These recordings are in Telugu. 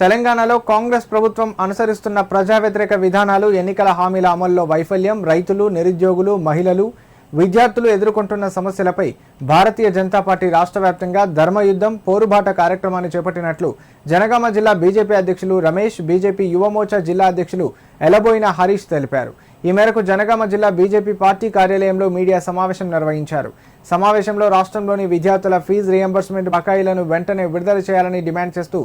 తెలంగాణలో కాంగ్రెస్ ప్రభుత్వం అనుసరిస్తున్న ప్రజా వ్యతిరేక విధానాలు, ఎన్నికల హామీల అమల్లో వైఫల్యం, రైతులు, నిరుద్యోగులు, మహిళలు, విద్యార్థులు ఎదుర్కొంటున్న సమస్యలపై భారతీయ జనతా పార్టీ రాష్ట్ర వ్యాప్తంగా ధర్మయుద్ధం పోరుబాట కార్యక్రమాన్ని చేపట్టినట్లు జనగామ జిల్లా బీజేపీ అధ్యక్షులు రమేష్, బీజేపీ యువమోర్చా జిల్లా అధ్యక్షులు ఎలబోయిన హరీష్ తెలిపారు. ఈ మేరకు జనగామ జిల్లా బీజేపీ పార్టీ కార్యాలయంలో మీడియా సమావేశం నిర్వహించారు. సమావేశంలో రాష్ట్రంలోని విద్యార్థుల ఫీజు రియంబర్స్మెంట్ బకాయిలను వెంటనే విడుదల చేయాలని డిమాండ్ చేస్తూ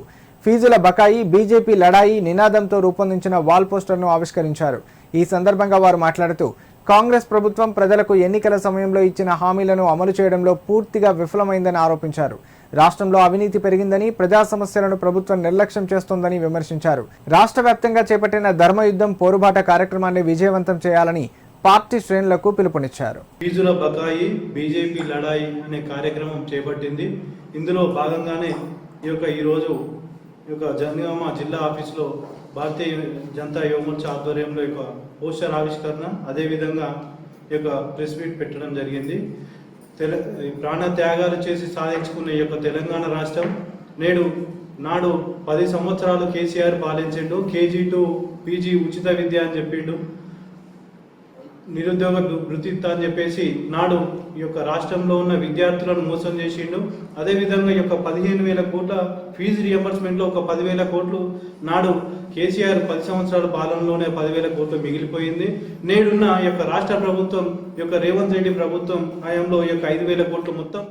ఫీజుల బకాయి, బీజేపీ లడాయి నినాదంతో రూపొందించిన వాల్ పోస్టర్ను ఆవిష్కరించారు. ఈ సందర్భంగా వారు మాట్లాడుతూ కాంగ్రెస్ ప్రభుత్వం ప్రజలకు ఎన్నికల సమయంలో ఇచ్చిన హామీలను అమలు చేయడంలో పూర్తిగా విఫలమైందని ఆరోపించారు. రాష్ట్రంలో అవినీతి పెరిగిందని, ప్రజా సమస్యలను ప్రభుత్వం నిర్లక్ష్యం చేస్తోందని విమర్శించారు. రాష్ట్ర వ్యాప్తంగా చేపట్టిన ధర్మయుద్ధం పోరుబాట కార్యక్రమాన్ని విజయవంతం చేయాలని పార్టీ శ్రేణులకు పిలుపునిచ్చారు. ఫీజుల బకాయి, బీజేపీ లడాయి అనే కార్యక్రమం చేపట్టింది. ఇందులో భాగంగానే ఈరోజు జనగామ జిల్లా ఆఫీసులో భారతీయ జనతా యువమోర్చా ఆధ్వర్యంలో పోస్టర్ ఆవిష్కరణ, అదేవిధంగా ప్రెస్ మీట్ పెట్టడం జరిగింది. ప్రాణ త్యాగాలు చేసి సాధించుకున్న తెలంగాణ రాష్ట్రం నాడు 10 సంవత్సరాలు కేసీఆర్ పాలించిండు. కేజీ టు పీజీ ఉచిత విద్య అని చెప్పిండు, నిరుద్యోగ వృత్తిత్తా అని చెప్పేసి నాడు రాష్ట్రంలో ఉన్న విద్యార్థులను మోసం చేసిండు. అదేవిధంగా 15,000 కోట్ల ఫీజు రియంబర్స్మెంట్లో 10,000 కోట్లు నాడు కేసీఆర్ 10 సంవత్సరాల పాలనలోనే 10,000 కోట్లు మిగిలిపోయింది. నేడున్న రాష్ట్ర ప్రభుత్వం రేవంత్ రెడ్డి ప్రభుత్వం హయాంలో 5,000 కోట్లు మొత్తం